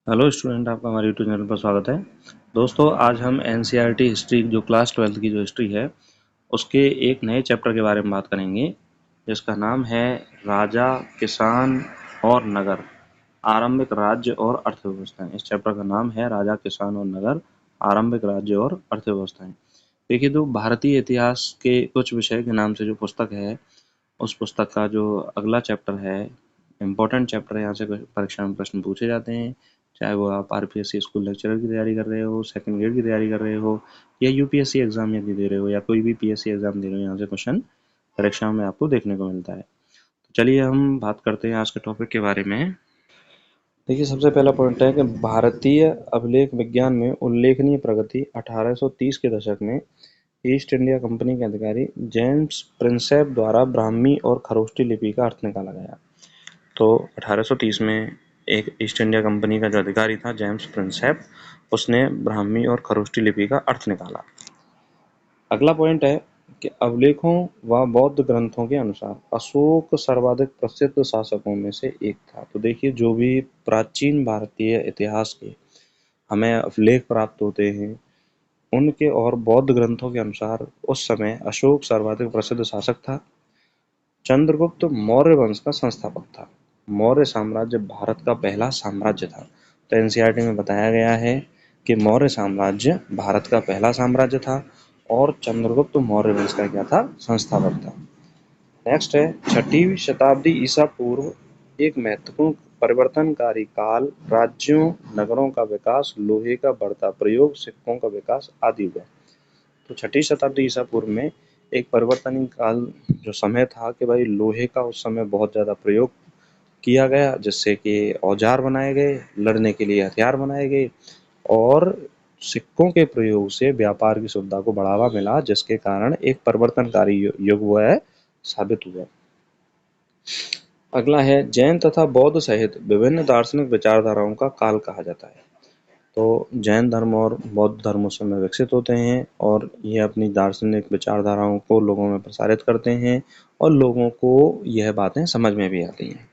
Hello student, आपका हमारे YouTube channel पर स्वागत है। दोस्तों, आज हम एनसीईआरटी हिस्ट्री जो क्लास 12th की जो हिस्ट्री है उसके एक नए चैप्टर के बारे में बात करेंगे, जिसका नाम है राजा, किसान और नगर, आरंभिक राज्य और अर्थव्यवस्थाएं। इस चैप्टर का नाम है राजा, किसान और नगर, आरंभिक राज्य और अर्थव्यवस्थाएं। देखिए, तो भारतीय इतिहास के कुछ विषय के नाम से जो पुस्तक है, उस पुस्तक का जो अगला चैप्टर है, इम्पोर्टेंट चैप्टर है। यहाँ से परीक्षा में प्रश्न पूछे जाते हैं, चाहे वो आप आरपीएससी स्कूल लेक्चरर की तैयारी कर रहे हो, सेकंड ग्रेड की तैयारी कर रहे हो, या यूपीएससी एग्जाम यदि दे रहे हो, या कोई भी पीएससी एग्जाम दे रहे हो, यहाँ से क्वेश्चन परीक्षा में आपको देखने को मिलता है। तो चलिए हम बात करते हैं आज के टॉपिक के बारे में। देखिए, सबसे पहला पॉइंट है कि भारतीय अभिलेख विज्ञान में उल्लेखनीय प्रगति 1830 के दशक में ईस्ट इंडिया कंपनी के अधिकारी जेम्स प्रिंसेप द्वारा ब्राह्मी और खरोष्टी लिपि का अर्थ निकाला गया। तो 1830 में एक ईस्ट इंडिया कंपनी का जो अधिकारी था, जेम्स प्रिंसेप, उसने ब्राह्मी और खरोष्टी लिपि का अर्थ निकाला। अगला पॉइंट है कि अभिलेखों व बौद्ध ग्रंथों के अनुसार अशोक सर्वाधिक प्रसिद्ध शासकों में से एक था। तो देखिए, जो भी प्राचीन भारतीय इतिहास के हमें अभिलेख प्राप्त होते हैं, उनके और बौद्ध ग्रंथों के अनुसार उस समय अशोक सर्वाधिक प्रसिद्ध शासक था। चंद्रगुप्त मौर्य वंश का संस्थापक था। मौर्य साम्राज्य भारत का पहला साम्राज्य था। तो एनसीईआरटी में बताया गया है कि मौर्य साम्राज्य भारत का पहला साम्राज्य था और चंद्रगुप्त मौर्य वंश का क्या था? संस्थापक था। नेक्स्ट है, छठी शताब्दी ईसा पूर्व एक महत्वपूर्ण परिवर्तनकारी काल, राज्यों नगरों का विकास, लोहे का बढ़ता प्रयोग, सिक्कों का विकास आदि हुआ। तो छठी शताब्दी ईसा पूर्व में एक परिवर्तनीय काल जो समय था कि भाई लोहे का उस समय बहुत ज़्यादा प्रयोग किया गया, जिससे कि औजार बनाए गए, लड़ने के लिए हथियार बनाए गए, और सिक्कों के प्रयोग से व्यापार की सुविधा को बढ़ावा मिला, जिसके कारण एक परिवर्तनकारी युग हुआ है, साबित हुआ। अगला है, जैन तथा बौद्ध सहित विभिन्न दार्शनिक विचारधाराओं का काल कहा जाता है। तो जैन धर्म और बौद्ध धर्म उस समय विकसित होते हैं और ये अपनी दार्शनिक विचारधाराओं को लोगों में प्रसारित करते हैं और लोगों को यह बातें समझ में भी आती हैं।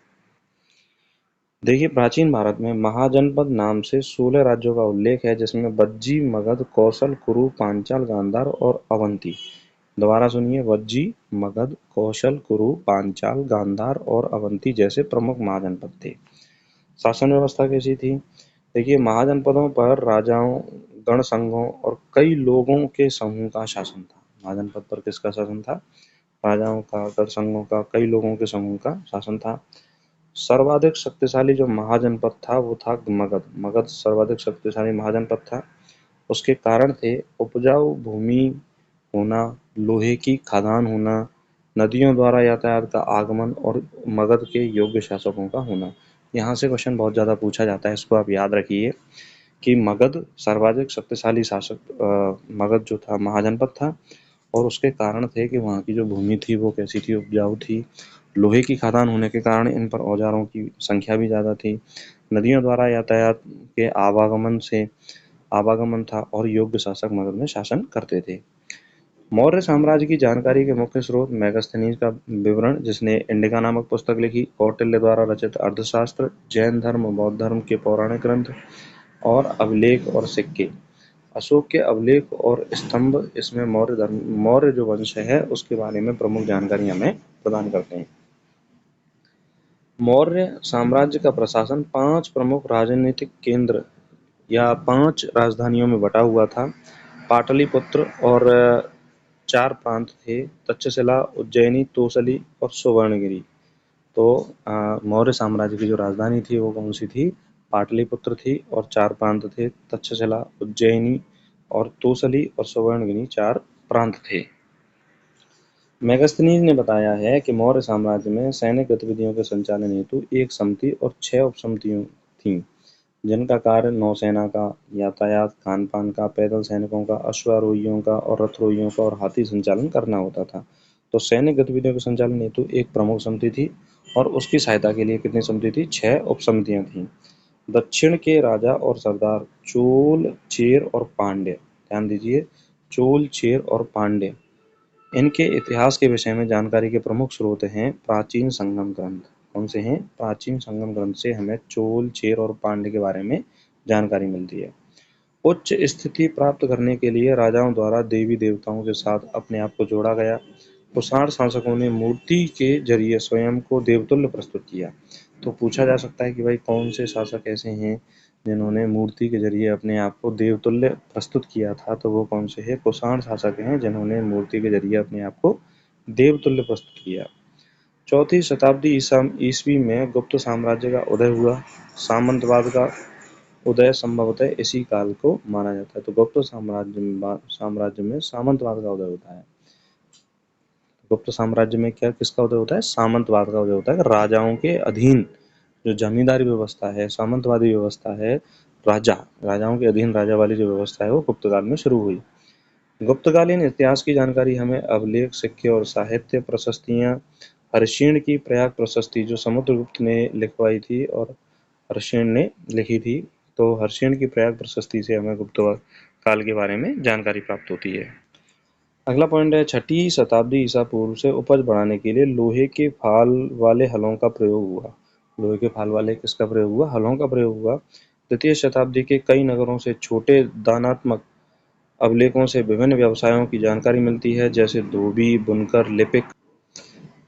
देखिए, प्राचीन भारत में महाजनपद नाम से 16 राज्यों का उल्लेख है, जिसमें वज्जी, मगध, कौशल, कुरु, पांचाल, गांधार और अवंती। दोबारा सुनिए, वज्जी, मगध, कौशल, कुरु, पांचाल, गांधार और अवंती जैसे प्रमुख महाजनपद थे। शासन व्यवस्था कैसी थी? देखिए, महाजनपदों पर राजाओं, गण संघों और कई लोगों के समूह का शासन था। महाजनपद पर किसका शासन था? राजाओं का, गण संघों का, कई लोगों के समूह का शासन था। सर्वाधिक शक्तिशाली जो महाजनपद था वो था मगध। मगध सर्वाधिक शक्तिशाली महाजनपद था। उसके कारण थे उपजाऊ भूमि होना, लोहे की खदान होना, नदियों द्वारा यातायात का आगमन और मगध के योग्य शासकों का होना। यहाँ से क्वेश्चन बहुत ज़्यादा पूछा जाता है, इसको आप याद रखिए कि मगध सर्वाधिक शक्तिशाली शासक, मगध जो था महाजनपद था, और उसके कारण थे कि वहाँ की जो भूमि थी वो कैसी थी? उपजाऊ थी। लोहे की खदान होने के कारण इन पर औजारों की संख्या भी ज़्यादा थी। नदियों द्वारा यातायात के आवागमन था और योग्य शासक मगध में शासन करते थे। मौर्य साम्राज्य की जानकारी के मुख्य स्रोत मेगास्थनीज का विवरण, जिसने इंडिका नामक पुस्तक लिखी, कौटिल्य द्वारा रचित अर्थशास्त्र, जैन धर्म, बौद्ध धर्म के पौराणिक ग्रंथ और अभिलेख और सिक्के। अशोक के अभिलेख और स्तंभ इसमें मौर्य जो वंश है उसके बारे में प्रमुख जानकारी हमें प्रदान करते हैं। मौर्य साम्राज्य का प्रशासन 5 प्रमुख राजनीतिक केंद्र या 5 राजधानियों में बटा हुआ था। पाटलिपुत्र और 4 प्रांत थे, तक्षशिला, उज्जैनी, तोसली और सुवर्णगिरी। तो मौर्य साम्राज्य की जो राजधानी थी वो कौन सी थी? पाटलिपुत्र थी, और 4 प्रांत थे, तक्षशिला, उज्जैनी और तोसली और सुवर्णगिरी 4 प्रांत थे। मेगास्थनीज ने बताया है कि मौर्य साम्राज्य में सैनिक गतिविधियों के संचालन हेतु एक समिति और 6 उपसमितियों थीं, जिनका कार्य नौसेना का, यातायात, खान-पान का, पैदल सैनिकों का, अश्वारोहियों का और रथरोहियों का और हाथी संचालन करना होता था। तो सैनिक गतिविधियों के संचालन हेतु एक प्रमुख समिति थी और उसकी सहायता के लिए कितनी समिति थी? 6 उपसमितियां थीं। दक्षिण के राजा और सरदार चोल, चेर और पांड्य, ध्यान दीजिए, चोल, चेर और पांड्य, इनके इतिहास के विषय में जानकारी के प्रमुख स्रोत हैं प्राचीन संगम ग्रंथ। कौन से हैं? प्राचीन संगम ग्रंथ से हमें चोल, चेर और पांड्य के बारे में जानकारी मिलती है। उच्च स्थिति प्राप्त करने के लिए राजाओं द्वारा देवी देवताओं के साथ अपने आप को जोड़ा गया। कुषाण शासकों ने मूर्ति के जरिए स्वयं को देवतुल्य प्रस्तुत किया। तो पूछा जा सकता है कि भाई कौन से शासक ऐसे हैं जिन्होंने मूर्ति के जरिए अपने आप को देवतुल्य प्रस्तुत किया था, तो वो कौन से हैं? कुषाण शासक हैं जिन्होंने मूर्ति के जरिए अपने आप को देवतुल्य प्रस्तुत किया। चौथी शताब्दी ईस्वी में गुप्त साम्राज्य का उदय हुआ। सामंतवाद का उदय संभवतः इसी काल को माना जाता है। तो गुप्त साम्राज्य में सामंतवाद का उदय होता है। गुप्त साम्राज्य में क्या किसका उदय होता है? सामंतवाद का उदय होता है। राजाओं के अधीन जो जमींदारी व्यवस्था है, सामंतवादी व्यवस्था है, राजाओं के अधीन राजा वाली जो व्यवस्था है वो गुप्त काल में शुरू हुई। गुप्तकालीन इतिहास की जानकारी हमें अभिलेख, सिक्के और साहित्य प्रशस्तियां, हर्षिण की प्रयाग प्रशस्ति जो समुद्रगुप्त ने लिखवाई थी और हर्षिण ने लिखी थी, तो हर्षिण की प्रयाग प्रशस्ति से हमें गुप्त काल के बारे में जानकारी प्राप्त होती है। अगला पॉइंट है, छठी शताब्दी ईसा पूर्व से उपज बढ़ाने के लिए लोहे के फाल वाले हलों का प्रयोग हुआ। लोहे के फाल वाले किसका प्रयोग हुआ? हलों का प्रयोग हुआ। द्वितीय शताब्दी के कई नगरों से छोटे दानात्मक अभिलेखों से विभिन्न व्यवसायों की जानकारी मिलती है, जैसे धोबी, बुनकर, लिपिक,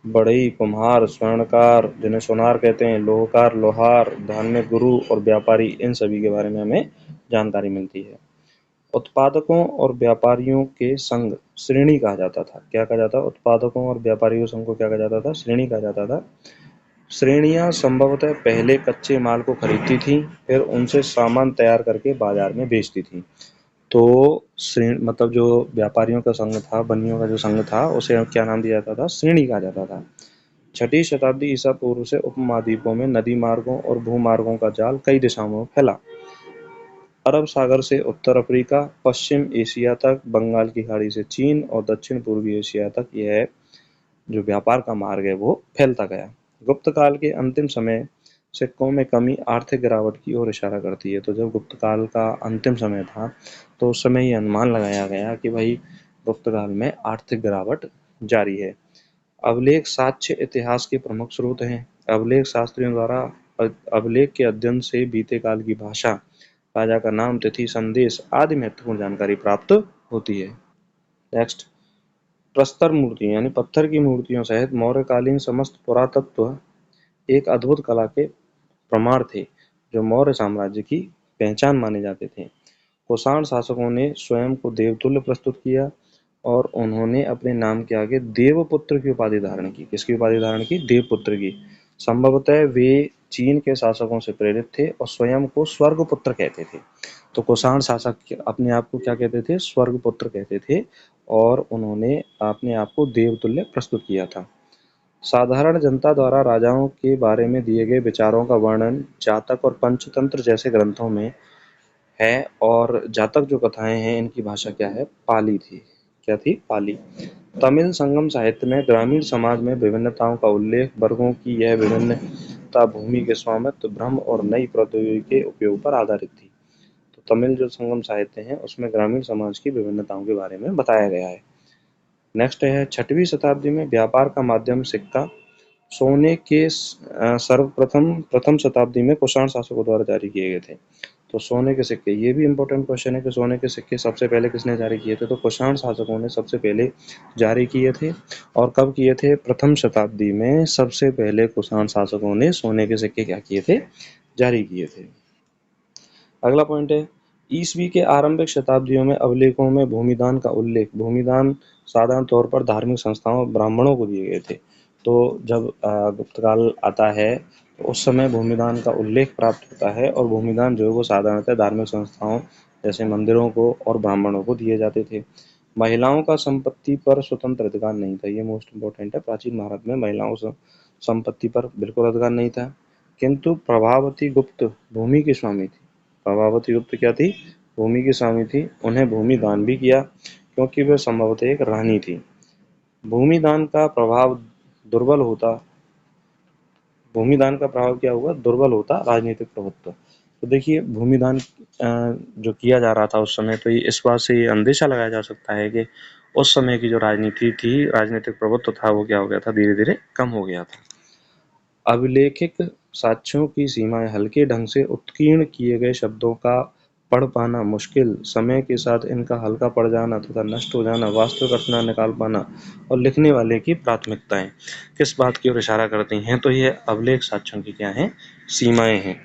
बढ़ई, कुम्हार, स्वर्णकार जिन्हें सोनार कहते हैं, लोहकार, लोहार, धान्य गुरु और व्यापारी, इन सभी के बारे में हमें जानकारी मिलती है। उत्पादकों और व्यापारियों के संघ श्रेणी कहा जाता था। क्या कहा जाता? उत्पादकों और व्यापारियों संघ को क्या कहा जाता था? श्रेणी कहा जाता था। श्रेणियां संभवतः पहले कच्चे माल को खरीदती थीं, फिर उनसे सामान तैयार करके बाजार में बेचती थीं। तो मतलब जो व्यापारियों का संघ था, बनियों का जो संघ था, उसे क्या नाम दिया जाता था? श्रेणी कहा जाता था। छठी शताब्दी ईसा पूर्व से उपमहाद्वीपों में नदी मार्गों और भूमार्गों का जाल कई दिशाओं में फैला। अरब सागर से उत्तर अफ्रीका, पश्चिम एशिया तक, बंगाल की खाड़ी से चीन और दक्षिण पूर्वी एशिया तक यह जो व्यापार का मार्ग है वो फैलता गया। गुप्त काल के अंतिम समय सिक्कों में कमी आर्थिक गिरावट की ओर इशारा करती है। तो जब गुप्त काल का अंतिम समय था तो उस समय ये अनुमान लगाया गया कि भाई गुप्त काल में आर्थिक गिरावट जारी है। अभिलेख साक्ष्य इतिहास के प्रमुख स्रोत हैं। अभिलेख शास्त्रियों द्वारा अभिलेख के अध्ययन से बीते काल की भाषा, राजा का नाम, तिथि, संदेश आदि महत्वपूर्ण जानकारी प्राप्त होती है। नेक्स्ट, प्रस्तर मूर्ति यानी पत्थर की मूर्तियों सहित मौर्यकालीन समस्त पुरातत्व एक अद्भुत कला के प्रमाण थे, जो मौर्य साम्राज्य की पहचान माने जाते थे। कुषाण शासकों ने स्वयं को देवतुल्य प्रस्तुत किया और उन्होंने अपने नाम के आगे देवपुत्र की उपाधि धारण की। किसकी उपाधि धारण की? देवपुत्र की। संभवतः वे चीन के शासकों से प्रेरित थे और स्वयं को स्वर्गपुत्र कहते थे। तो कुषाण शासक अपने आप को क्या कहते थे? स्वर्गपुत्र कहते थे और उन्होंने अपने आप को देवतुल्य प्रस्तुत किया था। साधारण जनता द्वारा राजाओं के बारे में दिए गए विचारों का वर्णन जातक और पंचतंत्र जैसे ग्रंथों में है, और जातक जो कथाएं हैं इनकी भाषा क्या है? पाली थी। क्या थी? पाली। तमिल संगम साहित्य में ग्रामीण समाज में विभिन्नताओं का उल्लेख, वर्गों की यह विभिन्नता भूमि के स्वामित्व, भ्रम और नई प्रौद्योगिकी के उपयोग पर आधारित थी। तो तमिल जो संगम साहित्य है उसमें ग्रामीण समाज की विभिन्नताओं के बारे में बताया गया है। नेक्स्ट है, छठवीं शताब्दी में व्यापार का माध्यम सिक्का। सोने के प्रथम शताब्दी में कुषाण शासकों द्वारा जारी किए गए थे। तो सोने के सिक्के, ये भी इंपॉर्टेंट क्वेश्चन है कि सोने के सिक्के सबसे पहले किसने जारी किए थे? तो कुषाण शासकों ने सबसे पहले जारी किए थे। और कब किए थे? प्रथम शताब्दी में सबसे पहले कुषाण शासकों ने सोने के सिक्के क्या किए थे? जारी किए थे। अगला पॉइंट है, ईसवी के आरंभिक शताब्दियों में अभिलेखों में भूमिदान का उल्लेख। भूमिदान साधारण तौर पर धार्मिक संस्थाओं, ब्राह्मणों को दिए गए थे। तो जब गुप्तकाल आता है तो उस समय भूमिदान का उल्लेख प्राप्त होता है, और भूमिदान जो है वो साधारणतः धार्मिक संस्थाओं जैसे मंदिरों को और ब्राह्मणों को दिए जाते थे। महिलाओं का संपत्ति पर स्वतंत्र अधिकार नहीं था। ये मोस्ट इम्पोर्टेंट है। प्राचीन भारत में महिलाओं से संपत्ति पर बिल्कुल अधिकार नहीं था, किंतु प्रभावती गुप्त भूमि की स्वामी थी। प्रभावती गुप्त क्या थी? भूमि की स्वामी थी। उन्हें भूमि दान भी किया क्योंकि वे संभवतः एक रानी थी। भूमि दान का प्रभाव दुर्बल होता भूमि दान का प्रभाव क्या हुआ? दुर्बल होता राजनीतिक प्रभुत्व। तो देखिए भूमिदान जो किया जा रहा था उस समय, तो इस बात से ये अंदेशा लगाया जा सकता है कि उस समय की जो राजनीति थी, राजनीतिक प्रभुत्व था, वो क्या हो गया था? धीरे धीरे कम हो गया था। अभिलेखिक साक्ष्यों की सीमाएं हल्के ढंग से उत्कीर्ण किए गए शब्दों का पढ़ पाना मुश्किल, समय के साथ इनका हल्का पड़ जाना तथा नष्ट हो जाना, वास्तविक रचना निकाल पाना और लिखने वाले की प्राथमिकताएं किस बात की ओर इशारा करती हैं? तो ये अभिलेख साक्ष्यों की क्या हैं? सीमाएं हैं।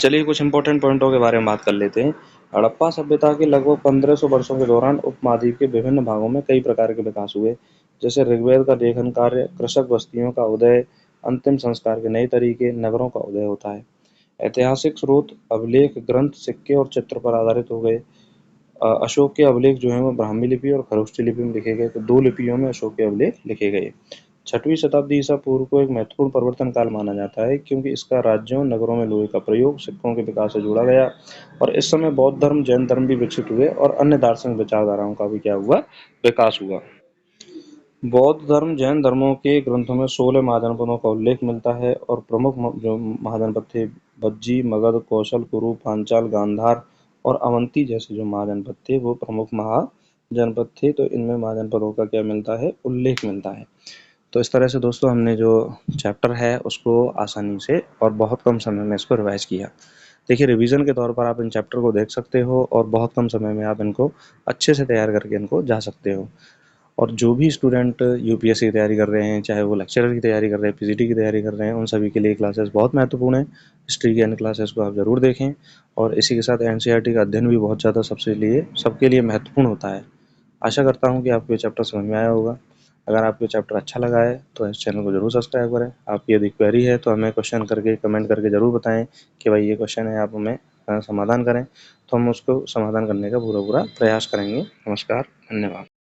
चलिए कुछ इंपॉर्टेंट पॉइंटों के बारे में बात कर लेते हैं। हड़प्पा सभ्यता के लगभग 1500 वर्षों के दौरान उपमहाद्वीप के विभिन्न भागों में कई प्रकार के विकास हुए, जैसे ऋग्वेद का लेखन कार्य, कृषक बस्तियों का उदय, अंतिम संस्कार के नए तरीके, नगरों का उदय होता है। ऐतिहासिक स्रोत, अभिलेख, ग्रंथ, सिक्के और चित्र पर आधारित हो गए। अशोक के अभिलेख जो हैं वो ब्राह्मी लिपि और खरोष्ठी लिपि में लिखे गए, तो 2 लिपियों में अशोक के अभिलेख लिखे गए। 6वीं शताब्दी ईसा पूर्व को एक महत्वपूर्ण परिवर्तन काल माना जाता है, क्योंकि इसका राज्यों, नगरों में लोहे का प्रयोग सिक्कों के विकास से जोड़ा गया और इस समय बौद्ध धर्म, जैन धर्म भी विकसित हुए और अन्य दार्शनिक विचारधाराओं का भी क्या हुआ? विकास हुआ। बौद्ध धर्म, जैन धर्मों के ग्रंथों में 16 महाजनपदों का उल्लेख मिलता है और प्रमुख जो महाजनपद थे, भज्जी, मगध, कौशल, कुरु, पांचाल, गांधार और अवंती जैसे जो महाजनपद थे वो प्रमुख महाजनपद थे। तो इनमें महाजनपदों का क्या मिलता है? उल्लेख मिलता है। तो इस तरह से दोस्तों हमने जो चैप्टर है उसको आसानी से और बहुत कम समय में इसको रिवाइज किया। देखिए रिवीजन के तौर पर आप इन चैप्टर को देख सकते हो और बहुत कम समय में आप इनको अच्छे से तैयार करके इनको जा सकते हो। और जो भी स्टूडेंट यूपीएससी की तैयारी कर रहे हैं, चाहे वो लेक्चरर की तैयारी कर रहे हैं, पीजीटी की तैयारी कर रहे हैं, उन सभी के लिए क्लासेस बहुत महत्वपूर्ण है। हिस्ट्री की अन्य क्लासेस को आप ज़रूर देखें और इसी के साथ एनसीईआरटी का अध्ययन भी बहुत ज़्यादा सबके लिए महत्वपूर्ण होता है। आशा करता हूँ कि आपको ये चैप्टर समझ में आया होगा। अगर आपको चैप्टर अच्छा लगा है तो इस चैनल को जरूर सब्सक्राइब करें। आपकी यदि क्वेरी है तो हमें क्वेश्चन करके कमेंट करके ज़रूर बताएं कि भाई ये क्वेश्चन है, आप हमें समाधान करें, तो हम उसको समाधान करने का पूरा प्रयास करेंगे। नमस्कार, धन्यवाद।